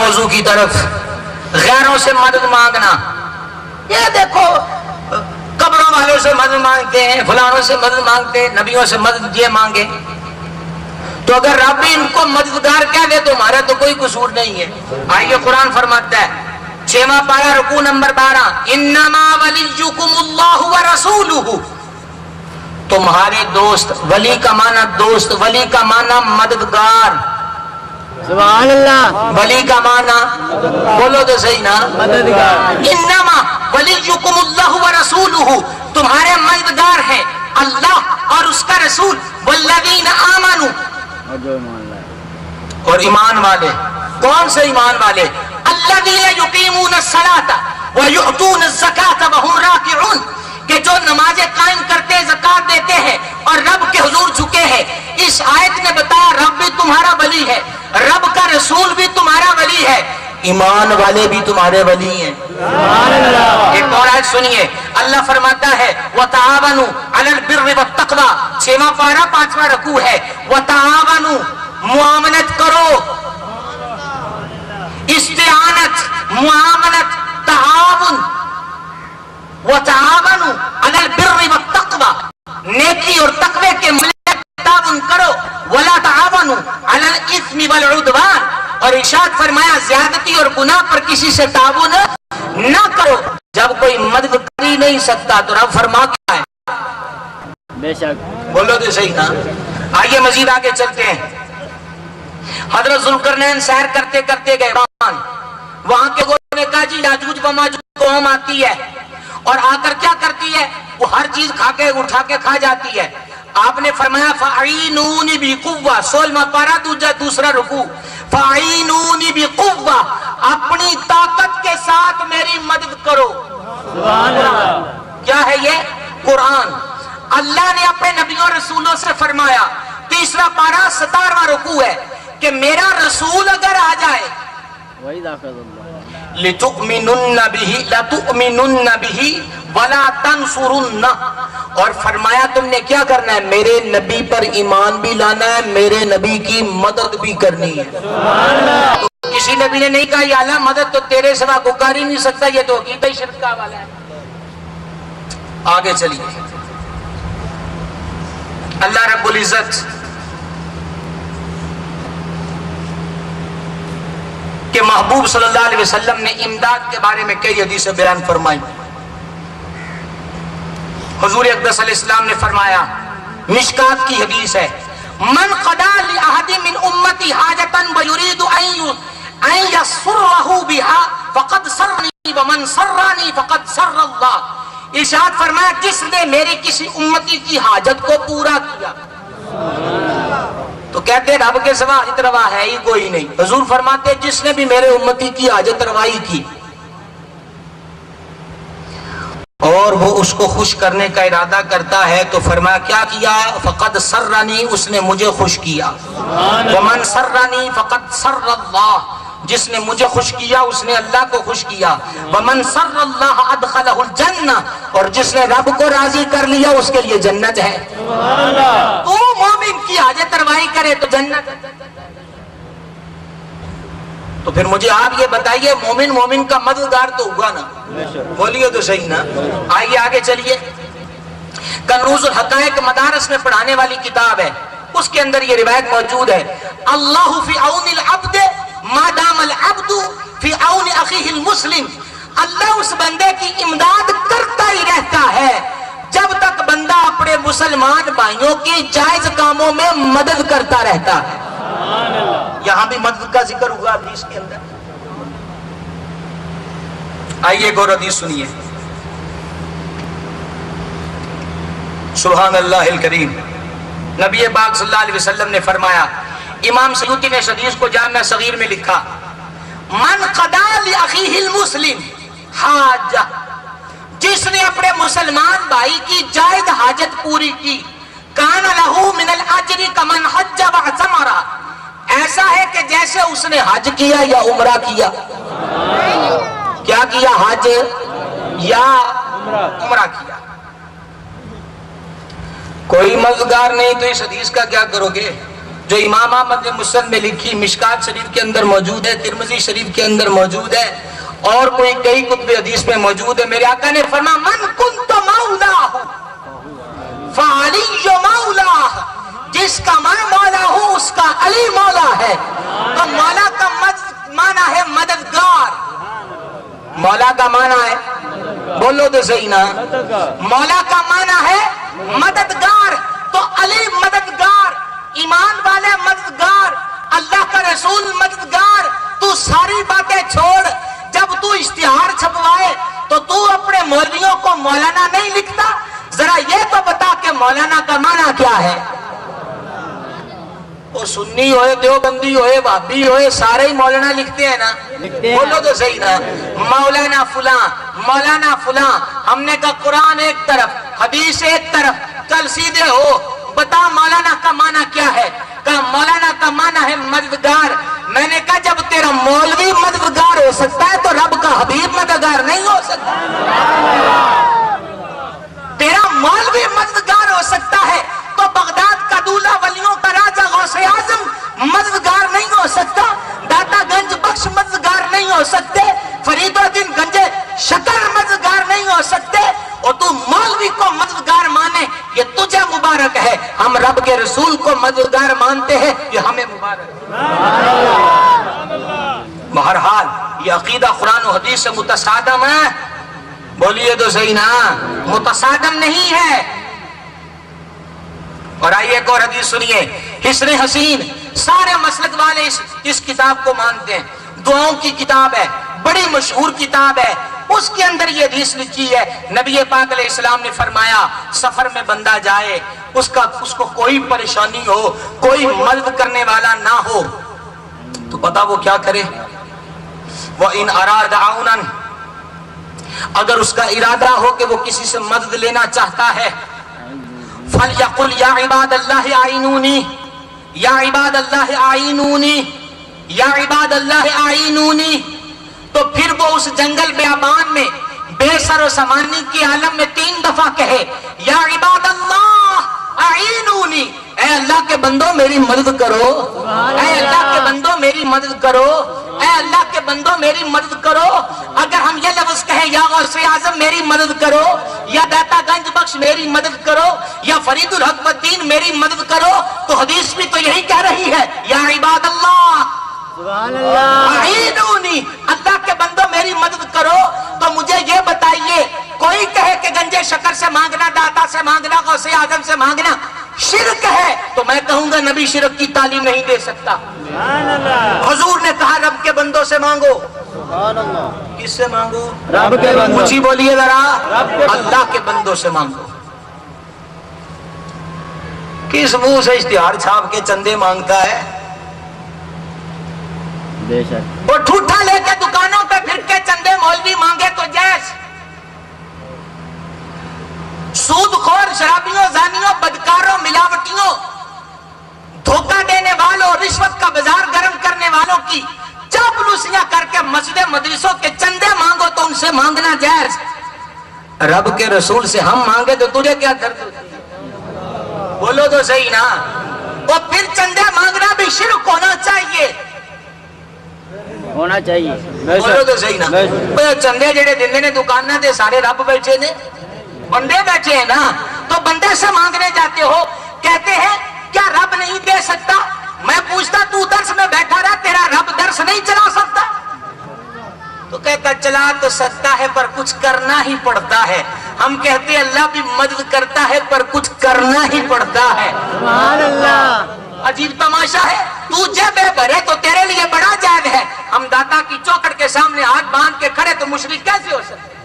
موضوع کی طرف، غیروں سے مدد مانگنا. یہ دیکھو قبروں والوں سے مدد مانگتے ہیں، فلانوں سے مدد مانگتے ہیں، نبیوں سے مدد یہ مانگے. تو اگر رب بھی ان کو مددگار کہہ دے تو ہمارا تو کوئی قصور نہیں ہے. آئیے قرآن فرماتا ہے 6واں پارہ رکوع نمبر 12، انما ولیکم اللہ ورسولہ، تمہارے دوست. ولی کا معنی دوست، ولی کا معنی مددگار. سبحان اللہ. ولی کا معنی بولو تو صحیح نا، مددگار. انما ولیکم اللہ ورسولہ، تمہارے مددگار ہیں اللہ اور اس کا رسول. والذین آمنوا، اور جو ایمان لائے. اور ایمان والے. کون سے ایمان والے؟ الذین یقیمون الصلاۃ ویؤتون الزکاۃ وہم راکعون، کہ جو نمازیں قائم کرتے ہیں، زکات دیتے ہیں اور رب کے حضور جھکے ہیں. اس آیت نے بتایا رب بھی تمہارا ولی ہے، رب کا رسول بھی تمہارا ولی ہے، ایمان والے بھی تمہارے ولی ہیں. سبحان اللہ. ایک اور آیت سنیے، اللہ فرماتا ہے وَتَعَاوَنُوا عَلَى الْبِرِّ وَالتَّقْوَىٰ، 6واں پارہ 5واں رکوع ہے. وَتَعَاوَنُوا، معاونت کرو، استعانت، معاونت، تعاون. وَتَعَاوَنُوا عَلَى الْبِرِّ وَالتَّقْوَىٰ، نیکی اور تقوی کے معاملے میں تعاون کرو. وَلَا تَعَاوَنُوا عَلَى الْإِثْمِ وَالْعُدْوَانِ، اور ارشاد فرمایا زیادتی اور گناہ پر کسی سے تعاون نہ کرو. جب کوئی مدد کر ہی نہیں سکتا تو رب فرما کیا ہے؟ بے شک. بولو تو صحیح نا. آئیے مزید آگے چلتے ہیں. حضرت ذوالقرنین سیر کرتے کرتے گئے وہاں کے لوگوں نے کہا جی یاجوج و ماجوج قوم آتی ہے اور آ کر کیا کرتی ہے؟ وہ ہر چیز کھا کے اٹھا کے کھا جاتی ہے. آپ نے فرمایا فَأَعِينُونِ بِقُوَّةٍ، 16واں پارہ دوسرا رکوع، فَأَعِينُونِ بِقُوَّةٍ، اپنی طاقت کے ساتھ میری مدد کرو. سبحان اللہ. کیا ہے یہ؟ قرآن. اللہ نے اپنے نبیوں رسولوں سے فرمایا، تیسرا پارہ 17واں رکوع ہے، کہ میرا رسول اگر آ جائے وَإِذَا أَخَذَ اللَّهُ لِتُؤْمِنُنَّ بِهِ لَتُؤْمِنُنَّ بِهِ وَلَا تَنْصُرُنَّ، اور فرمایا تم نے کیا کرنا ہے؟ میرے نبی پر ایمان بھی لانا ہے، میرے نبی کی مدد بھی کرنی ہے. تو کسی نبی نے نہیں کہا یا اللہ مدد تو تیرے سوا کوئی کر ہی نہیں سکتا، یہ تو عقیدہ شرک کا حوالہ ہے. آگے چلیے. اللہ رب العزت کہ محبوب صلی اللہ علیہ وسلم نے امداد کے بارے میں کئی حدیثیں بیان فرمائی. حضور اقدس علیہ السلام نے فرمایا، مشکات کی حدیث ہے، من قضى لأحد من امتی حاجتا ويريد ان يسره بها فقد سرني ومن سرني فقد سر اللہ. ارشاد فرمایا جس نے میری کسی امتی کی حاجت کو پورا کیا. تو کہتے رب کے سوا حاجت روا ہے ہی کوئی نہیں. حضور فرماتے جس نے بھی میرے امتی کی حاجت روائی کی اور وہ اس کو خوش کرنے کا ارادہ کرتا ہے تو فرمایا کیا کیا؟ فقد سرنی، اس نے مجھے خوش کیا. ومن سرنی فقد سر اللہ، جس نے مجھے خوش کیا اس نے اللہ کو خوش کیا. ومن سر اللہ ادخلہ الجنہ، اور جس نے رب کو راضی کر لیا اس کے لیے جنت ہے. تو مومن کی حاجت روائی کرے تو جنت. تو پھر مجھے آپ یہ بتائیے مومن کا مددگار تو ہوا نا؟ بولیے تو صحیح نا. آئیے آگے چلیے. کنوز الحقائق مدارس میں پڑھانے والی کتاب ہے، اس کے اندر یہ روایت موجود ہے، اللہ فی عون العبد ما دام العبد فی عون اخیہ المسلم. اللہ اس بندے کی امداد کرتا ہی رہتا ہے جب تک بندہ اپنے مسلمان بھائیوں کی جائز کاموں میں مدد کرتا رہتا ہے. یہاں بھی مدد کا ذکر ہوا حدیث کے اندر. آئیے ایک اور حدیث سنیے. سبحان اللہ الکریم. نبی پاک صلی اللہ علیہ وسلم نے فرمایا، امام سیوطی نے اس حدیث کو جامع صغیر میں لکھا، من قضا لاخیہ المسلم حاجہ، جس نے اپنے مسلمان بھائی کی جائز حاجت پوری کی، کان لہ من الاجر کمن حج واعتمر، ایسا ہے کہ جیسے اس نے حج کیا یا عمرہ کیا. کیا کیا؟ حج یا عمرہ کیا. کوئی مددگار نہیں تو اس حدیث کا کیا کرو گے؟ جو امام احمد نے مسند میں لکھی، مشکات شریف کے اندر موجود ہے، ترمذی شریف کے اندر موجود ہے، اور کوئی کئی کتب حدیث میں موجود ہے۔ میرے آقا نے فرمایا من کنت مولا فعلی مولا، جس کا میں مولا ہوں اس کا علی مولا ہے۔ تو مولا کا معنی ہے مددگار، مولا کا معنی ہے، بولو تو صحیح نا، مولا کا معنی ہے مددگار، تو علی مددگار، ایمان والے مددگار، اللہ کا رسول مددگار۔ تو ساری باتیں چھوڑ، جب تو اشتہار چھپوائے تو تو اپنے مولویوں کو مولانا نہیں لکھتا؟ ذرا یہ تو بتا کہ مولانا کا معنی کیا ہے؟ وہ سنی ہوئے، دیوبندی ہوئے، وہابی ہوئے، سارے ہی مولانا لکھتے ہیں نا، بولو تو صحیح نا، مولانا فلاں، مولانا فلاں۔ ہم نے کہا قرآن ایک طرف، حدیث ایک طرف، کل سیدھے ہو، بتا مولانا کا معنی کیا ہے؟ کہا مولانا کا معنی ہے مددگار۔ میں نے کہا جب تیرا مولوی مددگار ہو سکتا ہے تو رب کا حبیب مددگار نہیں ہو سکتا؟ تیرا مولوی مددگار ہو سکتا ہے تو بغداد کا دولہ، ولیوں کا راجہ، غوث اعظم مددگار نہیں ہو سکتا؟ داتا گنج بخش مددگار نہیں ہو سکتے؟ فرید الدین گنجے شکر مددگار نہیں ہو سکتے؟ اور تو مولوی کو مددگار مانے، یہ تجھے مبارک ہے۔ ہم رب کے رسول کو مددگار مانتے ہیں، یہ ہمیں مبارک ہے۔ بہرحال یہ عقیدہ قرآن و حدیث سے متصادم ہے، بولیے تو صحیح نا، متصادم نہیں ہے۔ اور آئیے ایک اور حدیث سنیے، حسن حسین، سارے مسلک والے اس کتاب کو مانتے ہیں، دعاؤں کی کتاب ہے، بڑی مشہور کتاب ہے۔ اس کے اندر یہ حدیث لکھی ہے، نبی پاک علیہ السلام نے فرمایا سفر میں بندہ جائے، اس کو کوئی پریشانی ہو، کوئی مدد کرنے والا نہ ہو، تو پتا وہ کیا کرے؟ وَإِنْ أَرَادَ عَوْنًا، اگر اس کا ارادہ ہو کہ وہ کسی سے مدد لینا چاہتا ہے، فَلْيَقُلْ يَا عِبَادَ اللَّهِ أَعِنُونِي، یا عباد اللہ آئینونی، یا عباد اللہ آئینونی۔ تو پھر وہ اس جنگل بیابان میں بے سر و سامانی کی عالم میں 3 دفعہ کہے یا عباد اللہ آئینونی، اے اللہ کے بندوں میری مدد کرو، اے اللہ کے بندوں میری مدد کرو، اے اللہ کے بندوں میری مدد کرو۔ اگر ہم یہ لفظ کہیں یا غوث اعظم میری مدد کرو، یا داتا گنج بخش میری مدد کرو، یا فرید الحق الدین میری مدد کرو، تو حدیث بھی تو یہی کہہ رہی ہے یا عباد اللہ سبحان اللہ اعینونی، اللہ کے بندوں میری مدد کرو۔ تو مجھے یہ بتائیے، کوئی کہے کہ گنجے شکر سے مانگنا، داتا سے مانگنا، غوث اعظم سے مانگنا شرک ہے، تو میں کہوں گا نبی شرک کی تعلیم نہیں دے سکتا۔ سبحان اللہ حضور نے کہا رب کے بندوں سے مانگو۔ سبحان اللہ، کس سے مانگو؟ رب کے بندوں، اونچی بولیے ذرا، رب کے بندوں، اللہ کے بندوں سے مانگو۔ کس منہ سے اشتہار چھاپ کے چندے مانگتا ہے؟ بے شک وہ ٹھوٹا لے کے دکانوں پہ پھر کے چندے مولوی مانگے تو جیس سود خور، شرابیوں، زانیوں، بدکاروں، ملاوٹیوں، دھوکہ دینے والوں، رشوت کا بازار گرم کرنے والوں کی چاپلوسیاں کر کے مسجد مدرسوں کے چندے مانگو تو ان سے مانگنا جائز۔ رب کے رسول سے ہم مانگے تو تجھے کیا درد ہوتی ہے؟ بولو تو صحیح نا۔ اور پھر چندے مانگنا بھی شرک ہونا چاہیے، ہونا چاہیے۔ بے بولو شک تو صحیح نا۔ بے شک وہ چندے جڑے دیندے نے دکاناں تے سارے رب بیٹھے نے، بندے بیٹھے ہیں نا، تو بندے سے مانگنے جاتے ہو، کہتے ہیں کیا رب نہیں دے سکتا؟ میں پوچھتا تو درس میں بیٹھا رہا، تیرا رب درس نہیں چلا سکتا؟ تو کہتا چلا تو سکتا ہے پر کچھ کرنا ہی پڑتا ہے۔ ہم کہتے ہیں اللہ بھی مدد کرتا ہے پر کچھ کرنا ہی پڑتا ہے۔ سبحان اللہ، عجیب تماشا ہے، تو جیبے بھرے تو تیرے لیے بڑا جائز ہے، ہم داتا کی چوکھٹ کے سامنے ہاتھ باندھ کے کھڑے تو مشرک کیسے ہو سکتے؟